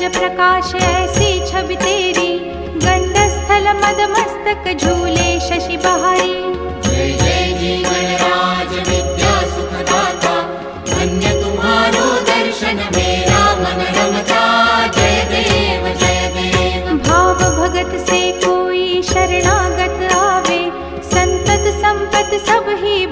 प्रकाश ऐसी छवि तेरी, गंडस्थल मद मस्तक झूले शशि बहारी। जय जय जीवन राज विद्या सुखदाता, धन्य तुम्हारो दर्शन मेरा मन रमता। जय देव जय देव। भाव भगत से कोई शरणागत आवे, संतत संपत सब ही